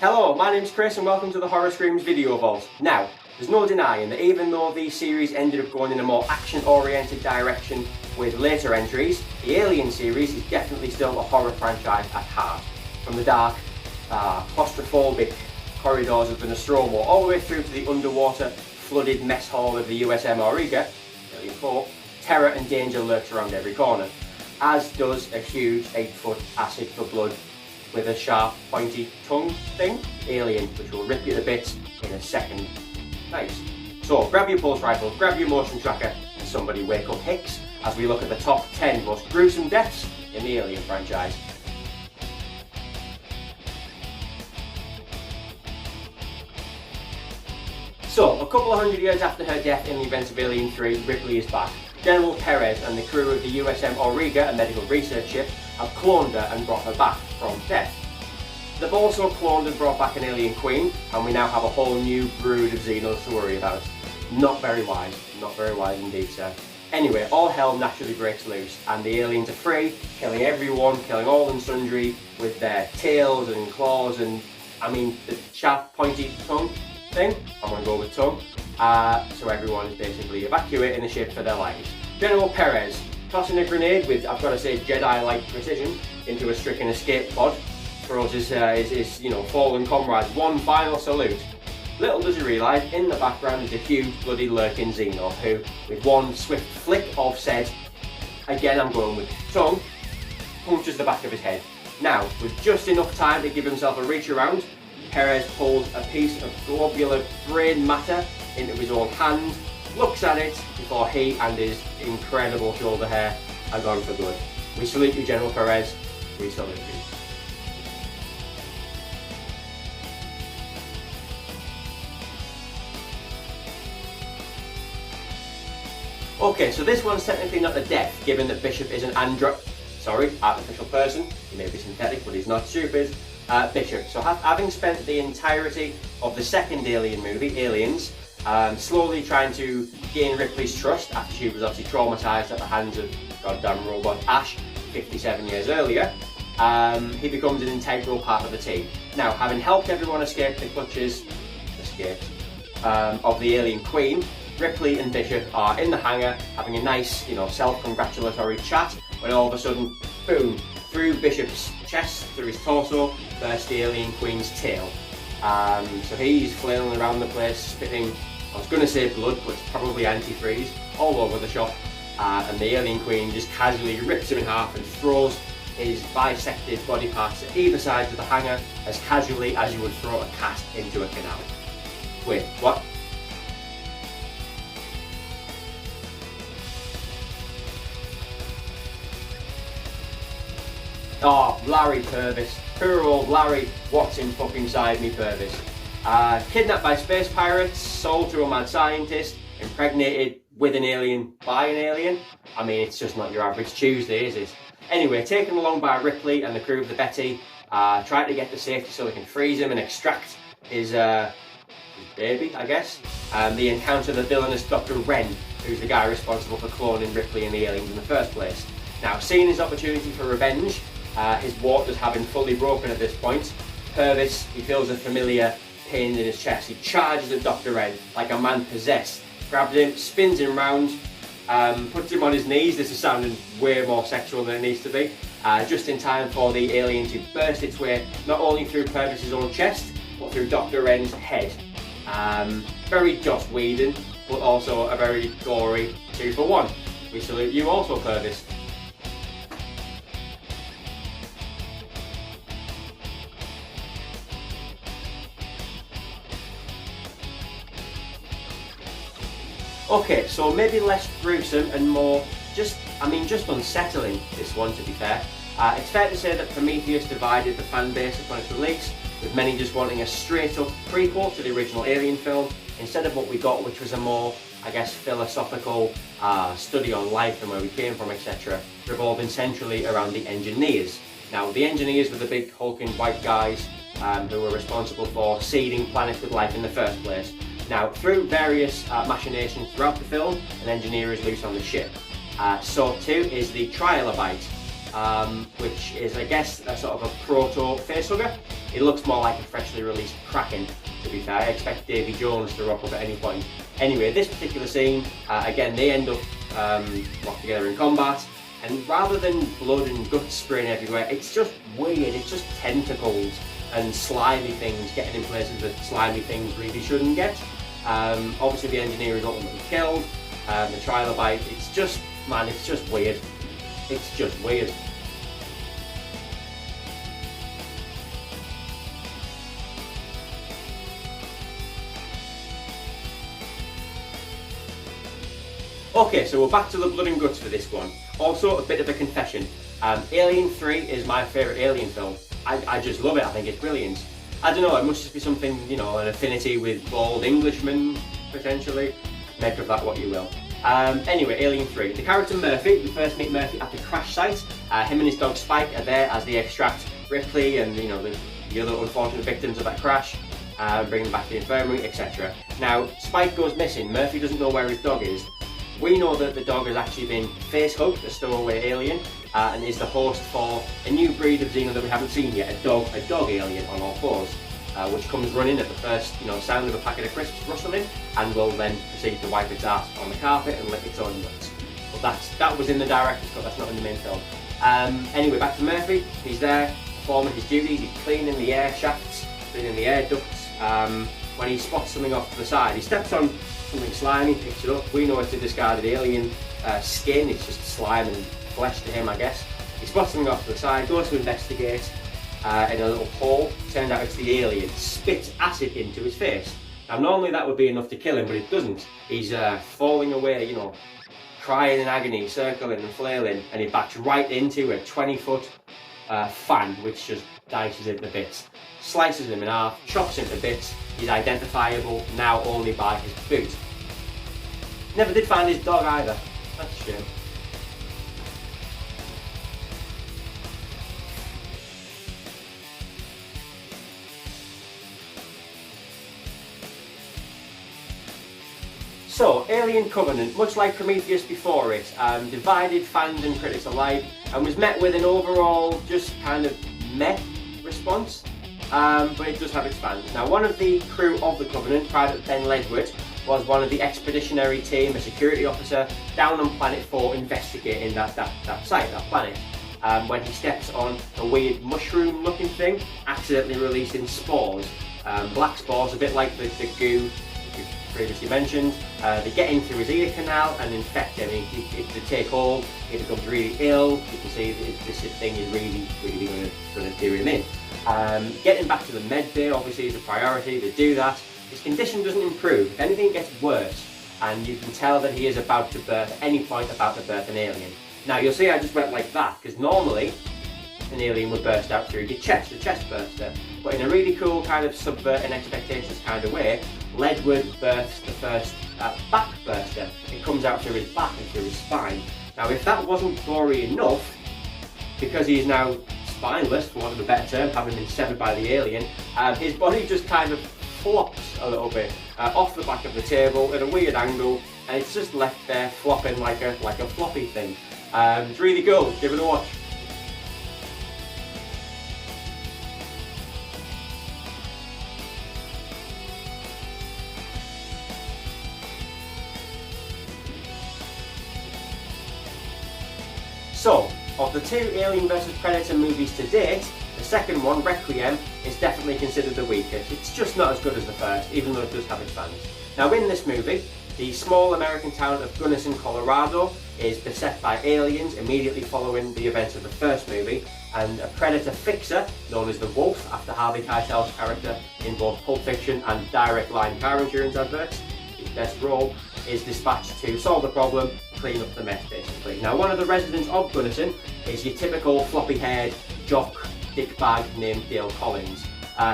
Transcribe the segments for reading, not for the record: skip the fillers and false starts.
Hello, my name's Chris and welcome to the HorrorScreams VideoVault. Now, there's no denying that even though the series ended up going in a more action-oriented direction with later entries, the Alien series is definitely still a horror franchise at heart. From the dark, claustrophobic corridors of the Nostromo all the way through to the underwater, flooded mess hall of the USM Alien 4, terror and danger lurks around every corner, as does a huge 8-foot acid for blood with a sharp, pointy tongue thing, Alien, which will rip you to bits in a second. Nice. So grab your pulse rifle, grab your motion tracker, and somebody wake up Hicks as we look at the top 10 most gruesome deaths in the Alien franchise. So, a couple of hundred years after her death in the events of Alien 3, Ripley is back. General Perez and the crew of the USM Auriga, a medical research ship, have cloned her and brought her back from death. They've also cloned and brought back an alien queen, and we now have a whole new brood of Xenos to worry about. Not very wise indeed, sir. Anyway, all hell naturally breaks loose, and the aliens are free, killing everyone, killing all and sundry with their tails and claws and, the sharp pointy tongue thing. I'm going to go with tongue. So everyone is basically evacuating the ship for their lives. General Perez tossing a grenade with, I've got to say, Jedi-like precision into a stricken escape pod, throws his fallen comrades one final salute. Little does he realise, in the background is a huge bloody lurking Xeno who, with one swift flick of said, again I'm going with tongue, punches the back of his head. Now, with just enough time to give himself a reach around, Perez pulls a piece of globular brain matter into his own hand, looks at it before he and his incredible shoulder hair are gone for good. We salute you, General Perez. We salute you. Okay, so this one's technically not a death, given that Bishop is an artificial person. He may be synthetic, but he's not stupid. Bishop. So having spent the entirety of the second Alien movie, Aliens, slowly trying to gain Ripley's trust after she was obviously traumatised at the hands of goddamn robot Ash 57 years earlier, he becomes an integral part of the team. Now, having helped everyone escape the clutches of the alien queen, Ripley and Bishop are in the hangar having a nice, self-congratulatory chat when all of a sudden, boom, through Bishop's chest, through his torso, bursts the alien queen's tail. So he's flailing around the place, spitting, I was going to say blood, but it's probably antifreeze, all over the shop. And the alien queen just casually rips him in half and throws his bisected body parts at either side of the hangar as casually as you would throw a cat into a canal. Wait, what? Oh, Larry Purvis. Poor old Larry, what's fucking inside me, Purvis. Kidnapped by space pirates, sold to a mad scientist, impregnated with an alien by an alien. It's just not your average Tuesday, is it? Anyway, taken along by Ripley and the crew of the Betty, trying to get to safety so they can freeze him and extract his baby, I guess. They encounter the villainous Dr. Wren, who's the guy responsible for cloning Ripley and the aliens in the first place. Now, seeing his opportunity for revenge, his waters having fully broken at this point, Purvis, he feels a familiar pain in his chest. He charges at Dr. Wren like a man possessed, grabs him, spins him round, puts him on his knees. This is sounding way more sexual than it needs to be. Just in time for the alien to burst its way not only through Purvis's own chest, but through Dr. Wren's head. Very Joss Whedon, but also a very gory 2-for-1. We salute you also, Purvis. Okay, so maybe less gruesome and more just unsettling, this one, to be fair. It's fair to say that Prometheus divided the fan base upon its release, with many just wanting a straight-up prequel to the original Alien film, instead of what we got, which was a more, philosophical study on life and where we came from, etc., revolving centrally around the engineers. Now, the engineers were the big hulking white guys who were responsible for seeding planets with life in the first place. Now, through various machinations throughout the film, an engineer is loose on the ship. So too is the Trilobite, which is, I guess, a sort of a proto-facehugger. It looks more like a freshly released Kraken, to be fair. I expect Davy Jones to rock up at any point. Anyway, this particular scene, again, they end up locked together in combat, and rather than blood and guts spraying everywhere, it's just weird. It's just tentacles and slimy things getting in places that slimy things really shouldn't get. Obviously the engineer is ultimately killed, the trilobite, it's just, man, it's just weird. It's just weird. Okay, so we're back to the blood and guts for this one. Also, a bit of a confession. Alien 3 is my favourite Alien film. I just love it, I think it's brilliant. I don't know, it must just be something, you know, an affinity with bald Englishmen, potentially. Make of that what you will. Anyway, Alien 3. The character Murphy, we first meet Murphy at the crash site. Him and his dog Spike are there as they extract Ripley and, you know, the other unfortunate victims of that crash, bring them back to the infirmary, etc. Now, Spike goes missing. Murphy doesn't know where his dog is. We know that the dog has actually been face-hugged, a stowaway alien, and is the host for a new breed of xeno that we haven't seen yet, a dog alien on all fours, which comes running at the first, you know, sound of a packet of crisps rustling, and will then proceed to wipe its ass on the carpet and lick its own nuts. But that was in the director's cut, that's not in the main film. Anyway, back to Murphy. He's there performing his duties. He's cleaning the air shafts, cleaning the air ducts. When he spots something off to the side, he steps on something slimy, picks it up. We know it's a discarded alien skin, it's just slime and flesh to him, I guess. He spots something off to the side, goes to investigate in a little hole. Turns out it's the alien, spits acid into his face. Now normally that would be enough to kill him, but it doesn't. He's falling away, you know, crying in agony, circling and flailing, and he backs right into a 20-foot fan, which just dices him to bits. Slices him in half, chops him to bits. He's identifiable now only by his boot. Never did find his dog either. That's a shame. So, Alien Covenant, much like Prometheus before it, divided fans and critics alike, and was met with an overall just kind of meh response. But it does have its fans. Now, one of the crew of the Covenant, Private Ben LEDWARD, was one of the expeditionary team, a security officer, down on Planet 4 investigating that site, that planet. When he steps on a weird mushroom-looking thing, accidentally releasing spores. Black spores, a bit like the goo we previously mentioned. They get into his ear canal and infect him. They take hold, he becomes really ill. You can see this thing is really going to do him in. Getting back to the med bay obviously is a priority. They do that. His condition doesn't improve. If anything, it gets worse, and you can tell that he is about to birth at any point about to birth an alien. Now you'll see I just went like that because normally an alien would burst out through your chest, a chest burster, but in a really cool kind of subverting expectations kind of way, LEDWARD births the first back burster. It comes out through his back and through his spine. Now if that wasn't gory enough, because he is now spineless, for want of a better term, having been severed by the alien, his body just kind of flops a little bit off the back of the table at a weird angle, and it's just left there flopping like a floppy thing. It's really cool, give it a watch. So, of the two Alien vs Predator movies to date, the second one, Requiem, is definitely considered the weakest. It's just not as good as the first, even though it does have its fans. Now in this movie, the small American town of Gunnison, Colorado is beset by aliens immediately following the events of the first movie, and a predator fixer, known as the Wolf, after Harvey Keitel's character in both Pulp Fiction and Direct Line car insurance adverts, his best role, is dispatched to solve the problem, clean up the mess basically. Now one of the residents of Gunnison is your typical floppy-haired jock dickbag named Dale Collins.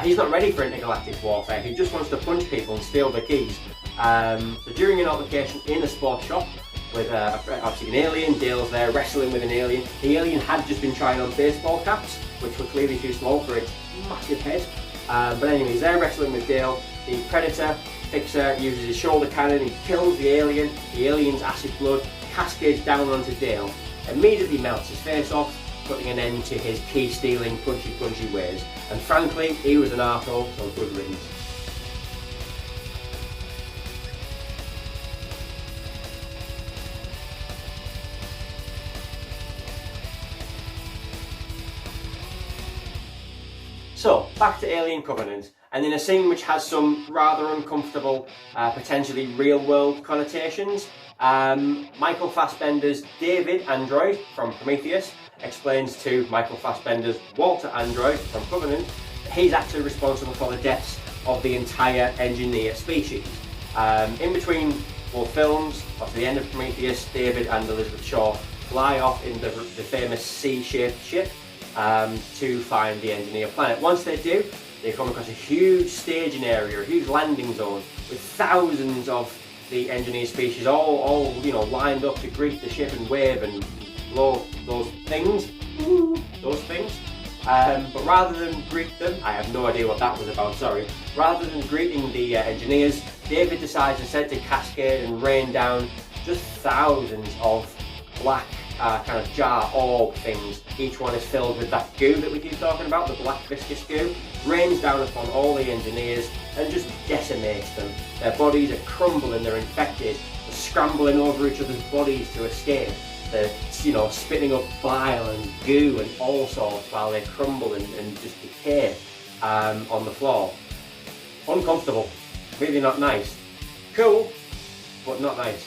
He's not ready for intergalactic warfare, he just wants to punch people and steal their keys. So during an altercation in a sports shop with obviously an alien, Dale's there wrestling with an alien. The alien had just been trying on baseball caps, which were clearly too small for its massive head. But anyway, he's there wrestling with Dale. The predator fixer uses his shoulder cannon, he kills the alien's acid blood cascades down onto Dale, immediately melts his face off, putting an end to his key-stealing, punchy ways. And frankly, he was an arsehole, so good riddance. So, back to Alien Covenant, and in a scene which has some rather uncomfortable, potentially real-world connotations, Michael Fassbender's David android from Prometheus explains to Michael Fassbender's Walter android from Covenant that he's actually responsible for the deaths of the entire engineer species. In between both films, up to the end of Prometheus, David and Elizabeth Shaw fly off in the famous C-shaped ship to find the engineer planet. Once they do, they come across a huge staging area, a huge landing zone with thousands of the engineer species all lined up to greet the ship and wave and blow those things. But rather than greet them, I have no idea what that was about, sorry. Rather than greeting the engineers, David decides instead to cascade and rain down just thousands of black kind of jar orb things. Each one is filled with that goo that we keep talking about, the black viscous goo, rains down upon all the engineers and just decimates them. Their bodies are crumbling, they're infected, they're scrambling over each other's bodies to escape. They're, spitting up bile and goo and all sorts while they crumble and just decay on the floor. Uncomfortable, really not nice. Cool, but not nice.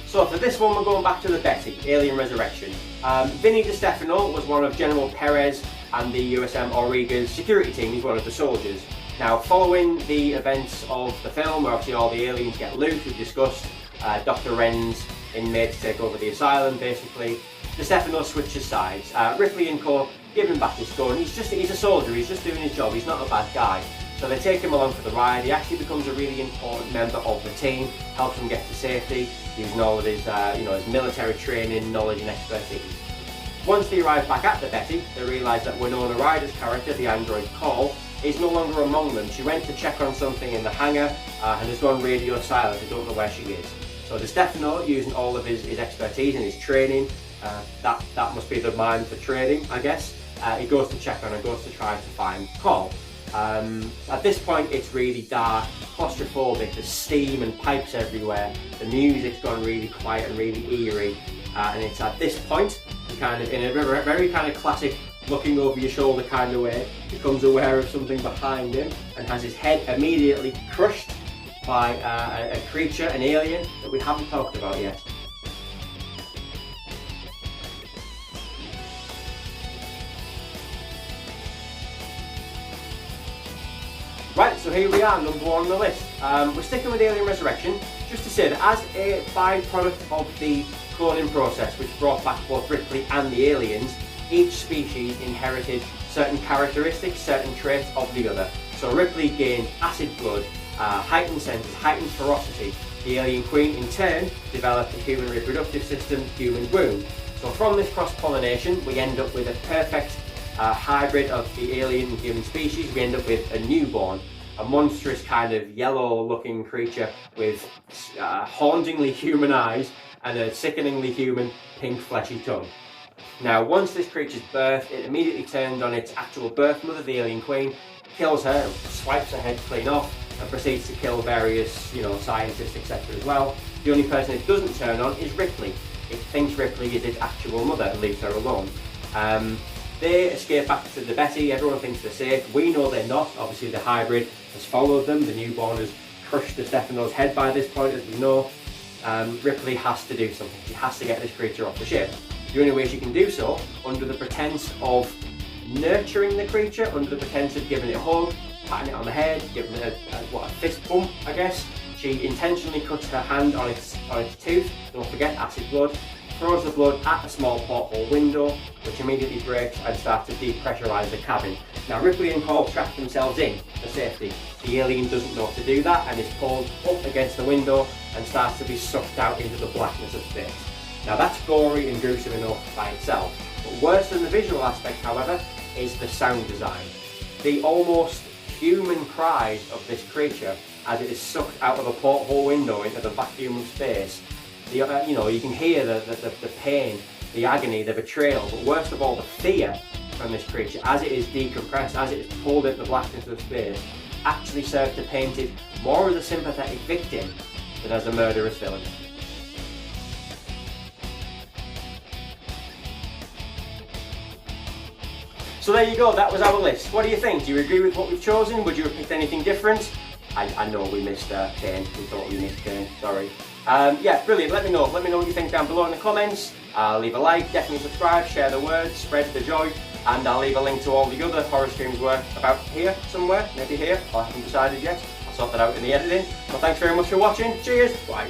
So for this one we're going back to the Betty, Alien Resurrection. Vinny DiStefano was one of General Perez and the USM Auriga's security team. He's one of the soldiers. Now following the events of the film where obviously all the aliens get loose, we've discussed Dr. Wren's inmates take over the asylum basically, DiStefano switches sides. Ripley and co give him back his gun. He's a soldier, he's just doing his job, he's not a bad guy. So they take him along for the ride. He actually becomes a really important member of the team, helps him get to safety, using all of his, his military training, knowledge and expertise. Once they arrive back at the Betty, they realise that Winona Ryder's character, the android Call, is no longer among them. She went to check on something in the hangar and has gone radio silent. They don't know where she is. So DiStefano, using all of his expertise and his training, that must be the mind for training, I guess, he goes to check on her, goes to try to find Call. At this point it's really dark, claustrophobic, there's steam and pipes everywhere, the music's gone really quiet and really eerie, and it's at this point, kind of in a very kind of classic looking over your shoulder kind of way, becomes aware of something behind him and has his head immediately crushed by a creature, an alien, that we haven't talked about yet. Right, so here we are, number one on the list. We're sticking with Alien Resurrection, just to say that as a byproduct of the cloning process, which brought back both Ripley and the aliens, each species inherited certain characteristics, certain traits of the other. So Ripley gained acid blood, heightened senses, heightened ferocity. The alien queen, in turn, developed a human reproductive system, human womb. So from this cross-pollination, we end up with a perfect hybrid of the alien and human species. We end up with a newborn, a monstrous kind of yellow looking creature with hauntingly human eyes and a sickeningly human pink fleshy tongue. Now once this creature's birthed, it immediately turns on its actual birth mother, the alien queen, kills her, swipes her head clean off and proceeds to kill various scientists etc. as well. The only person it doesn't turn on is Ripley. It thinks Ripley is its actual mother and leaves her alone. They escape back to the Betty, everyone thinks they're safe. We know they're not. Obviously the hybrid has followed them, the newborn has crushed DiStefano's head by this point, as we know. Ripley has to do something. She has to get this creature off the ship. The only way she can do so, under the pretense of nurturing the creature, under the pretense of giving it a hug, patting it on the head, giving it a fist bump, I guess. She intentionally cuts her hand on its tooth, don't forget acid blood, throws the blood at a small porthole window, which immediately breaks and starts to depressurise the cabin. Now Ripley and Cole trap themselves in for safety. The alien doesn't know to do that and is pulled up against the window and starts to be sucked out into the blackness of space. Now that's gory and gruesome enough by itself, but worse than the visual aspect, however, is the sound design. The almost human cries of this creature as it is sucked out of a porthole window into the vacuum of space. You know, you can hear the pain, the agony, the betrayal, but worst of all, the fear from this creature as it is decompressed, as it is pulled into the blackness of space, actually serves to paint it more as a sympathetic victim than as a murderous villain. So there you go, that was our list. What do you think? Do you agree with what we've chosen? Would you have picked anything different? I know we missed Kane. We thought we missed Kane, sorry. Yeah, brilliant. Let me know what you think down below in the comments. Leave a like, definitely subscribe, share the word, spread the joy, and I'll leave a link to all the other HorrorScreams work about here somewhere, maybe here, I haven't decided yet. I'll sort that out in the editing. Well, thanks very much for watching. Cheers, bye.